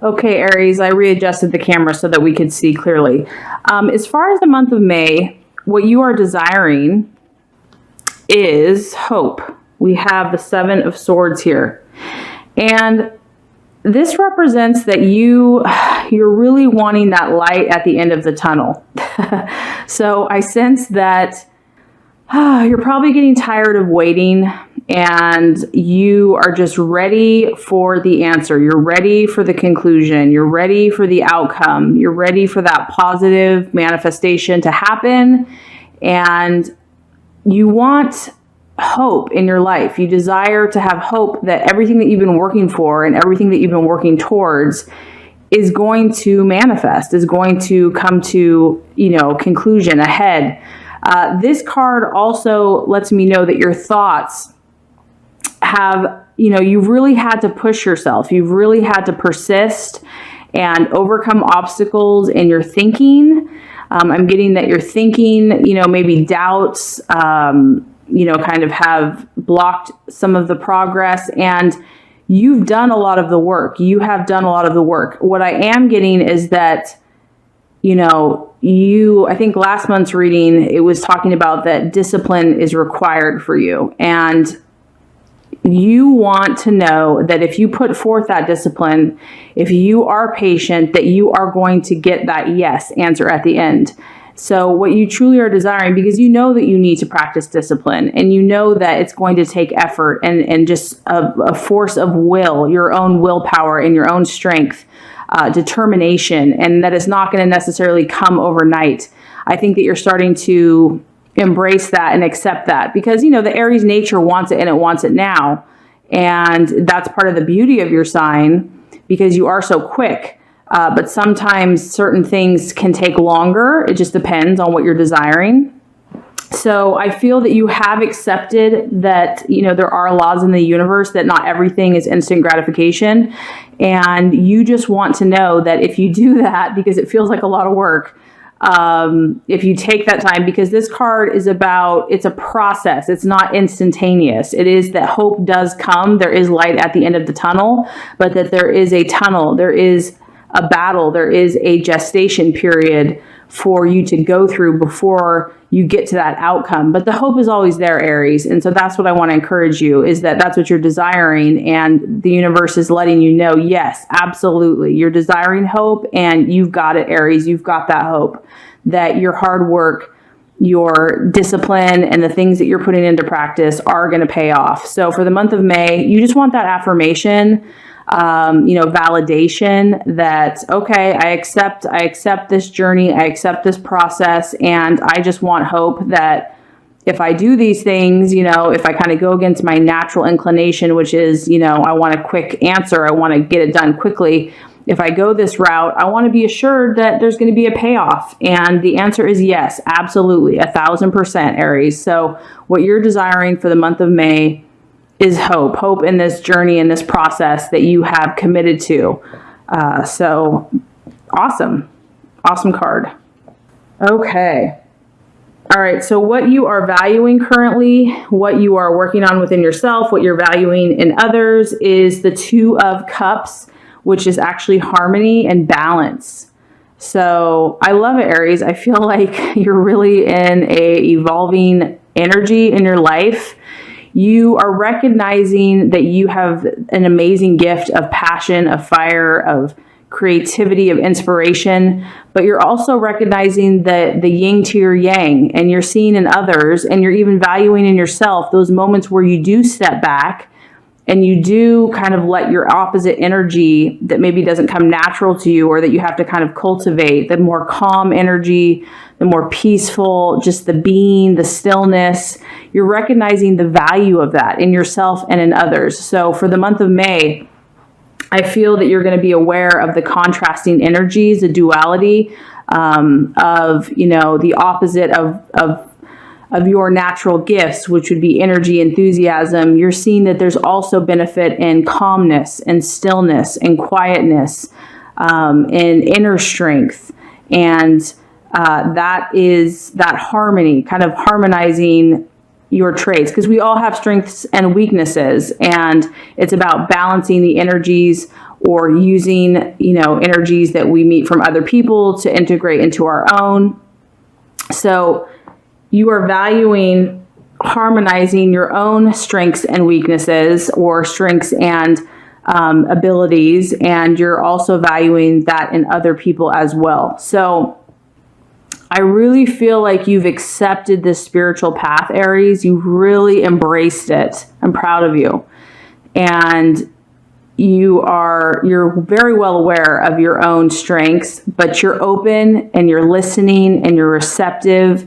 Okay, Aries, I readjusted the camera so that we could see clearly. As far as the month of May, what you are desiring is hope. We have the Seven of Swords here. And this represents that you're really wanting that light at the end of the tunnel. So I sense that you're probably getting tired of waiting, and you are just ready for the answer. You're ready for the conclusion. You're ready for the outcome. You're ready for that positive manifestation to happen. And you want hope in your life. You desire to have hope that everything that you've been working for and everything that you've been working towards is going to manifest, is going to come to, conclusion ahead. This card also lets me know that your thoughts have, you've really had to push yourself. You've really had to persist and overcome obstacles in your thinking. I'm getting that your thinking, maybe doubts, kind of have blocked some of the progress, and you've done a lot of the work. You have done a lot of the work. What I am getting is that, I think last month's reading, it was talking about that discipline is required for you. And you want to know that if you put forth that discipline, if you are patient, that you are going to get that yes answer at the end. So what you truly are desiring, because you know that you need to practice discipline, and you know that it's going to take effort and just a force of will, your own willpower and your own strength, determination, and that it's not going to necessarily come overnight. I think that you're starting to embrace that and accept that, because, the Aries nature wants it, and it wants it now. And that's part of the beauty of your sign, because you are so quick. But sometimes certain things can take longer. It just depends on what you're desiring. So I feel that you have accepted that, there are laws in the universe, that not everything is instant gratification. And you just want to know that if you do that, because it feels like a lot of work, if you take that time, because this card is it's a process. It's not instantaneous. It is that hope does come. There is light at the end of the tunnel, but that there is a tunnel. There is a battle. There is a gestation period for you to go through before you get to that outcome. But the hope is always there, Aries. And so that's what I want to encourage you, is that that's what you're desiring. And the universe is letting you know, yes, absolutely. You're desiring hope, and you've got it, Aries. You've got that hope, that your hard work, your discipline, and the things that you're putting into practice are going to pay off. So for the month of May, you just want that affirmation, validation that, okay, I accept this journey, I accept this process, and I just want hope that if I do these things, if I kind of go against my natural inclination, which is, I want a quick answer, I want to get it done quickly. If I go this route, I want to be assured that there's going to be a payoff. And the answer is yes, absolutely, 1,000%, Aries. So what you're desiring for the month of May is hope in this journey, in this process that you have committed to. So awesome card. Okay. All right. So what you are valuing currently, what you are working on within yourself, what you're valuing in others is the Two of Cups, which is actually harmony and balance. So I love it, Aries. I feel like you're really in a evolving energy in your life. You are recognizing that you have an amazing gift of passion, of fire, of creativity, of inspiration, but you're also recognizing the yin to your yang, and you're seeing in others, and you're even valuing in yourself those moments where you do step back and you do kind of let your opposite energy that maybe doesn't come natural to you, or that you have to kind of cultivate, the more calm energy, the more peaceful, just the being, the stillness. You're recognizing the value of that in yourself and in others. So for the month of May, I feel that you're going to be aware of the contrasting energies, the duality of, the opposite of your natural gifts, which would be energy, enthusiasm. You're seeing that there's also benefit in calmness and stillness and quietness, and inner strength. And that is that harmony, kind of harmonizing your traits, because we all have strengths and weaknesses, and it's about balancing the energies or using, energies that we meet from other people to integrate into our own. So you are valuing harmonizing your own strengths and weaknesses, or strengths and abilities, and you're also valuing that in other people as well. So I really feel like you've accepted this spiritual path, Aries. You really embraced it. I'm proud of you. And you're very well aware of your own strengths, but you're open and you're listening and you're receptive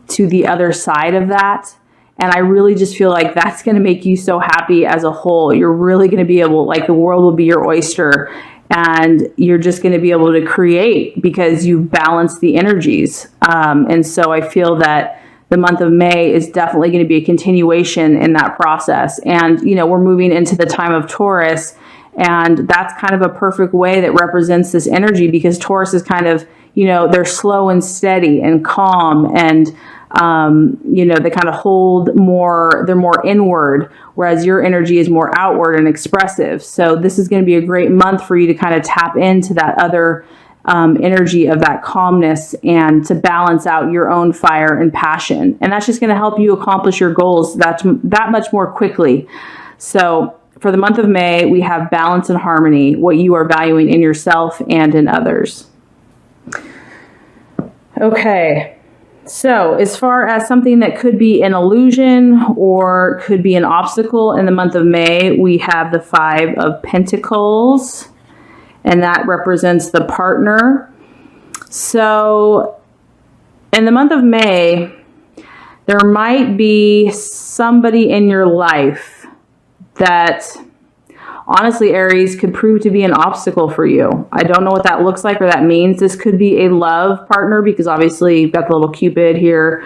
to the other side of that. And I really just feel like that's going to make you so happy as a whole. You're really going to be able, like, the world will be your oyster, and you're just going to be able to create because you've balanced the energies. And so I feel that the month of May is definitely going to be a continuation in that process. And, we're moving into the time of Taurus, and that's kind of a perfect way that represents this energy, because Taurus is kind of, they're slow and steady and calm, and, they kind of hold more, they're more inward, whereas your energy is more outward and expressive. So this is going to be a great month for you to kind of tap into that other energy of that calmness, and to balance out your own fire and passion. And that's just going to help you accomplish your goals that much more quickly. So for the month of May, we have balance and harmony, what you are valuing in yourself and in others. Okay. So as far as something that could be an illusion or could be an obstacle in the month of May, we have the 5 of Pentacles, and that represents the partner. So in the month of May, there might be somebody in your life that, honestly, Aries, could prove to be an obstacle for you. I don't know what that looks like or that means. This could be a love partner, because obviously you've got the little Cupid here,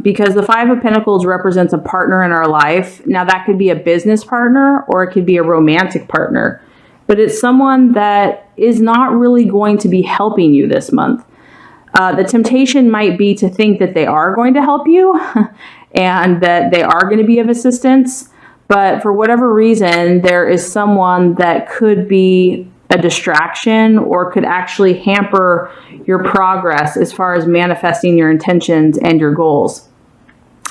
because the 5 of Pentacles represents a partner in our life. Now, that could be a business partner or it could be a romantic partner, but it's someone that is not really going to be helping you this month. The temptation might be to think that they are going to help you and that they are going to be of assistance. But for whatever reason, there is someone that could be a distraction or could actually hamper your progress as far as manifesting your intentions and your goals.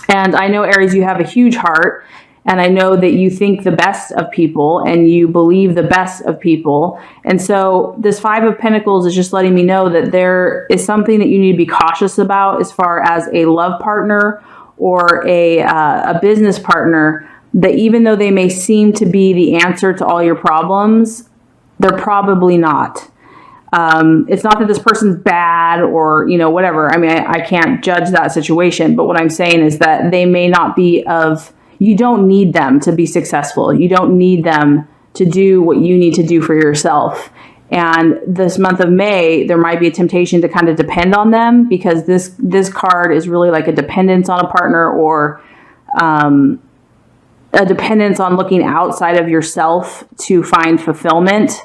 And I know, Aries, you have a huge heart, and I know that you think the best of people and you believe the best of people. And so this 5 of Pentacles is just letting me know that there is something that you need to be cautious about as far as a love partner or a business partner, that even though they may seem to be the answer to all your problems, they're probably not. It's not that this person's bad or, whatever. I mean, I can't judge that situation, but what I'm saying is that they may not be you don't need them to be successful. You don't need them to do what you need to do for yourself. And this month of May, there might be a temptation to kind of depend on them, because this card is really like a dependence on a partner, or a dependence on looking outside of yourself to find fulfillment.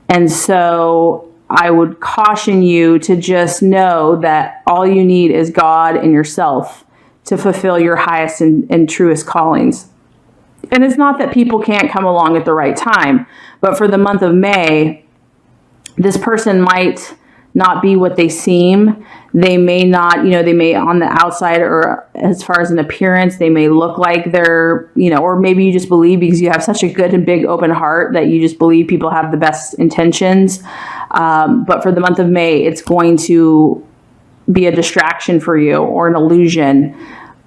And so I would caution you to just know that all you need is God and yourself to fulfill your highest and truest callings. And it's not that people can't come along at the right time, but for the month of May, this person might not be what they seem. They may not, they may on the outside, or as far as an appearance, they may look like they're, or maybe you just believe because you have such a good and big open heart that you just believe people have the best intentions. But for the month of May, it's going to be a distraction for you, or an illusion,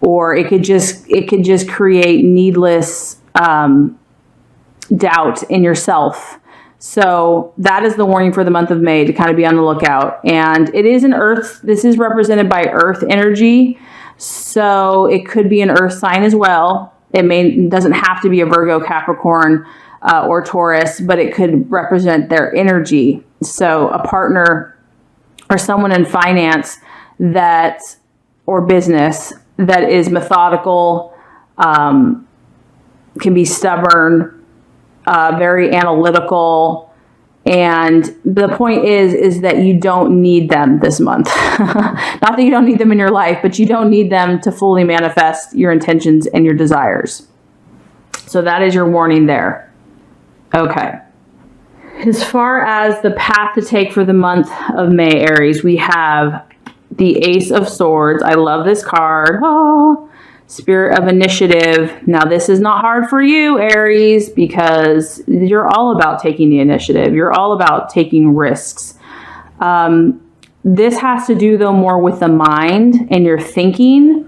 or it could just create needless doubt in yourself. So that is the warning for the month of May, to kind of be on the lookout. And it is this is represented by earth energy. So it could be an earth sign as well. It doesn't have to be a Virgo, Capricorn, or Taurus, but it could represent their energy. So a partner or someone in finance or business that is methodical, can be stubborn, very analytical. And the point is that you don't need them this month. Not that you don't need them in your life, but you don't need them to fully manifest your intentions and your desires. So that is your warning there. Okay. As far as the path to take for the month of May, Aries, we have the Ace of Swords. I love this card. Oh, Spirit of Initiative. Now, this is not hard for you, Aries, because you're all about taking the initiative. You're all about taking risks. This has to do, though, more with the mind and your thinking.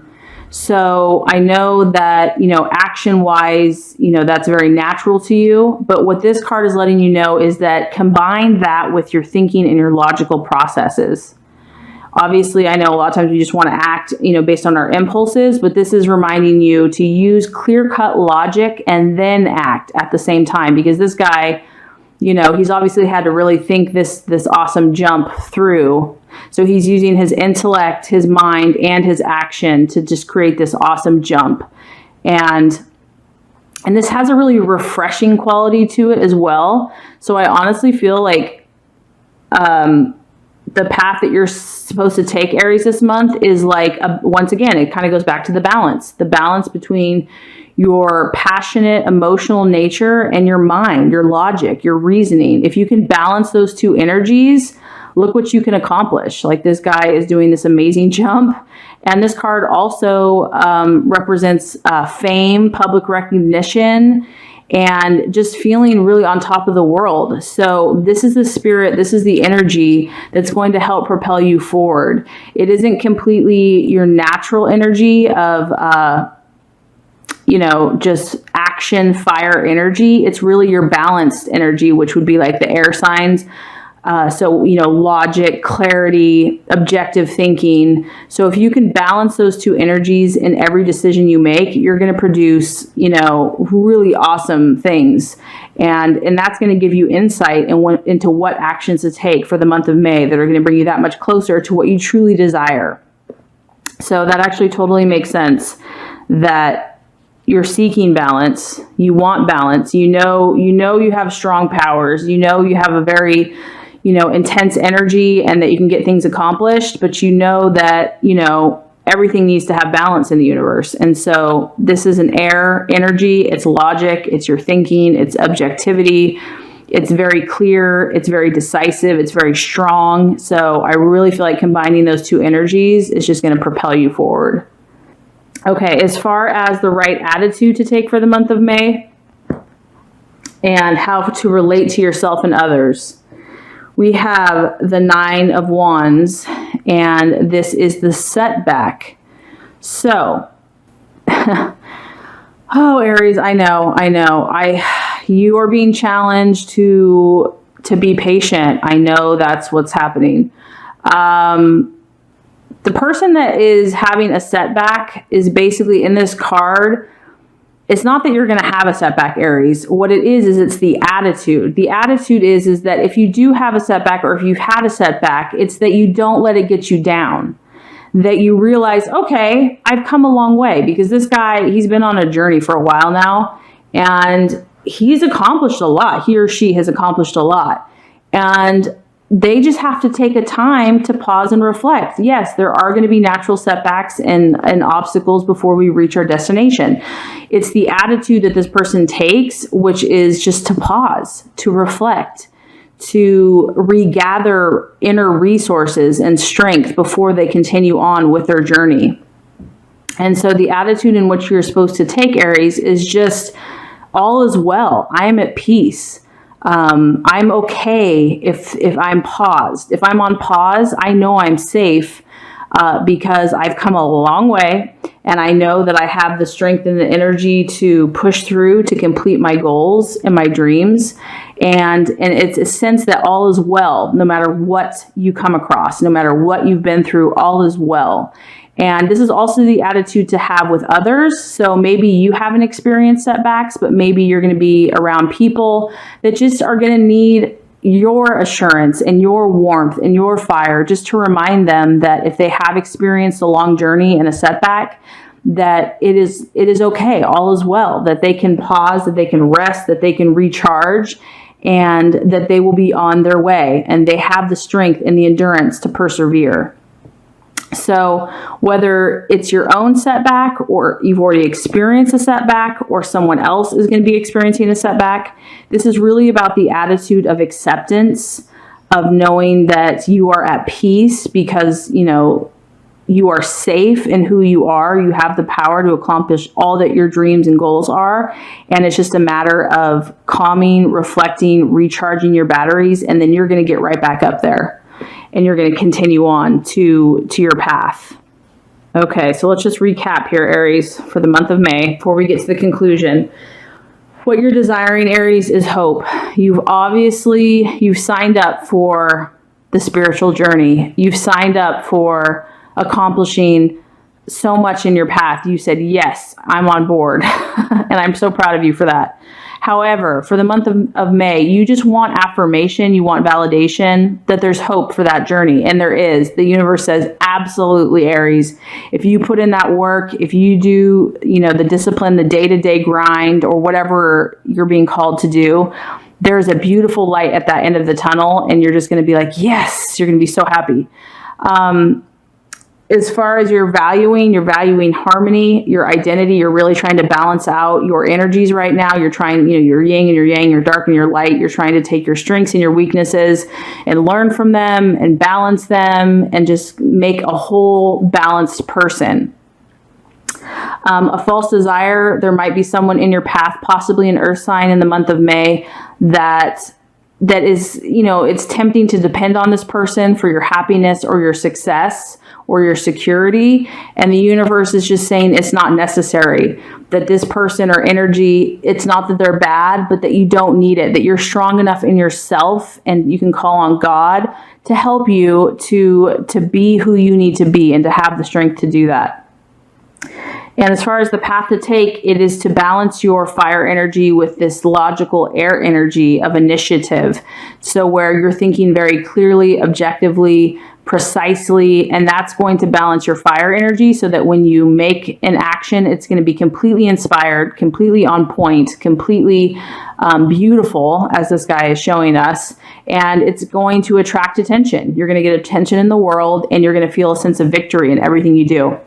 So I know that, action-wise, that's very natural to you. But what this card is letting you know is that combine that with your thinking and your logical processes. Obviously, I know a lot of times we just want to act, based on our impulses, but this is reminding you to use clear-cut logic and then act at the same time, because this guy, he's obviously had to really think this awesome jump through. So he's using his intellect, his mind, and his action to just create this awesome jump. And this has a really refreshing quality to it as well. So I honestly feel like the path that you're supposed to take, Aries, this month is like, once again, it kind of goes back to the balance between your passionate, emotional nature and your mind, your logic, your reasoning. If you can balance those two energies, look what you can accomplish. Like, this guy is doing this amazing jump. And this card also represents fame, public recognition, and just feeling really on top of the world. So this is the spirit, this is the energy that's going to help propel you forward. It isn't completely your natural energy of, just action, fire energy. It's really your balanced energy, which would be like the air signs. Logic, clarity, objective thinking. So if you can balance those two energies in every decision you make, you're going to produce, really awesome things. And that's going to give you insight into what actions to take for the month of May that are going to bring you that much closer to what you truly desire. So that actually totally makes sense, that you're seeking balance. You want balance. You have strong powers. You have a very intense energy and that you can get things accomplished, but that, everything needs to have balance in the universe. And so this is an air energy. It's logic. It's your thinking. It's objectivity. It's very clear. It's very decisive. It's very strong. So I really feel like combining those two energies is just going to propel you forward. Okay. As far as the right attitude to take for the month of May and how to relate to yourself and others, we have the Nine of Wands, and this is the setback. So, Aries, I know. You are being challenged to be patient. I know that's what's happening. The person that is having a setback is basically in this card. It's not that you're going to have a setback, Aries. What it is it's the attitude. The attitude is that if you do have a setback, or if you've had a setback, it's that you don't let it get you down. That you realize, okay, I've come a long way, because this guy, he's been on a journey for a while now, and he's accomplished a lot. He or she has accomplished a lot. And they just have to take a time to pause and reflect. Yes, there are going to be natural setbacks and obstacles before we reach our destination. It's the attitude that this person takes, which is just to pause, to reflect, to regather inner resources and strength before they continue on with their journey. And so the attitude in which you're supposed to take, Aries, is just, all is well. I am at peace. I'm okay if I'm paused. If I'm on pause, I know I'm safe because I've come a long way, and I know that I have the strength and the energy to push through to complete my goals and my dreams. And it's a sense that all is well, no matter what you come across, no matter what you've been through, all is well. And this is also the attitude to have with others. So maybe you haven't experienced setbacks, but maybe you're going to be around people that just are going to need your assurance and your warmth and your fire, just to remind them that if they have experienced a long journey and a setback, that it is okay, all is well, that they can pause, that they can rest, that they can recharge, and that they will be on their way, and they have the strength and the endurance to persevere. So whether it's your own setback or you've already experienced a setback or someone else is going to be experiencing a setback, this is really about the attitude of acceptance, of knowing that you are at peace because, you are safe in who you are. You have the power to accomplish all that your dreams and goals are. And it's just a matter of calming, reflecting, recharging your batteries, and then you're going to get right back up there. And you're going to continue on to your path. Okay, so let's just recap here, Aries, for the month of May before we get to the conclusion. What you're desiring, Aries, is hope. You've signed up for the spiritual journey. You've signed up for accomplishing so much in your path. You said, yes, I'm on board. And I'm so proud of you for that. However, for the month of May, you just want affirmation, you want validation that there's hope for that journey. And there is. The universe says, absolutely, Aries. If you put in that work, if you do, the discipline, the day-to-day grind, or whatever you're being called to do, there's a beautiful light at that end of the tunnel. And you're just going to be like, yes, you're going to be so happy. As far as you're valuing harmony, your identity. You're really trying to balance out your energies right now. You're trying, your yin and your yang, your dark and your light. You're trying to take your strengths and your weaknesses and learn from them and balance them and just make a whole balanced person. A false desire. There might be someone in your path, possibly an earth sign in the month of May, that is, it's tempting to depend on this person for your happiness or your success or your security. And the universe is just saying it's not necessary, that this person or energy, it's not that they're bad, but that you don't need it, that you're strong enough in yourself and you can call on God to help you to be who you need to be and to have the strength to do that. And as far as the path to take, it is to balance your fire energy with this logical air energy of initiative. So where you're thinking very clearly, objectively, precisely, and that's going to balance your fire energy so that when you make an action, it's going to be completely inspired, completely on point, completely beautiful, as this guy is showing us. And it's going to attract attention. You're going to get attention in the world, and you're going to feel a sense of victory in everything you do.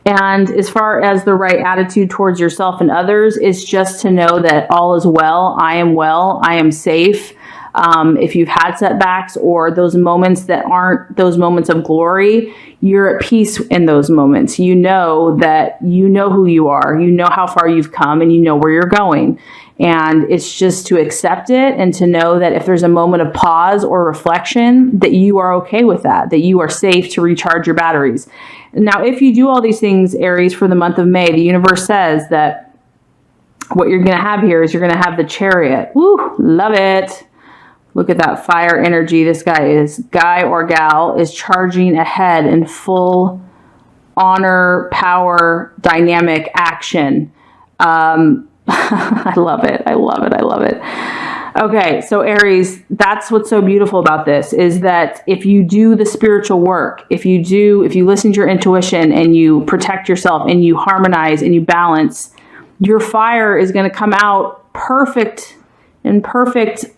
And as far as the right attitude towards yourself and others, is just to know that all is well, I am safe. If you've had setbacks or those moments that aren't those moments of glory, you're at peace in those moments. You know that you know who you are, you know how far you've come, and you know where you're going. And it's just to accept it and to know that if there's a moment of pause or reflection, that you are okay with that you are safe to recharge your batteries. Now, if you do all these things, Aries, for the month of May, the universe says that what you're going to have here is you're going to have the Chariot. Woo, love it. Look at that fire energy. This guy or gal is charging ahead in full honor, power, dynamic action. I love it. I love it. I love it. Okay, so Aries, that's what's so beautiful about this, is that if you do the spiritual work, if you listen to your intuition and you protect yourself and you harmonize and you balance, your fire is going to come out perfect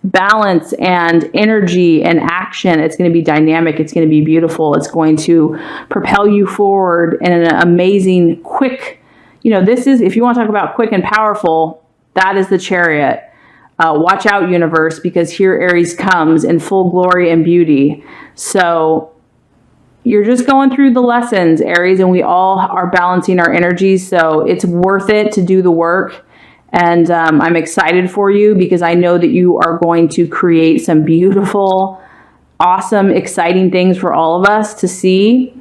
balance and energy and action. It's going to be dynamic. It's going to be beautiful. It's going to propel you forward in an amazing, quick, this is, if you want to talk about quick and powerful, that is the Chariot. Watch out, universe, because here Aries comes in full glory and beauty. So you're just going through the lessons, Aries, and we all are balancing our energies. So it's worth it to do the work. And I'm excited for you because I know that you are going to create some beautiful, awesome, exciting things for all of us to see.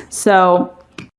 So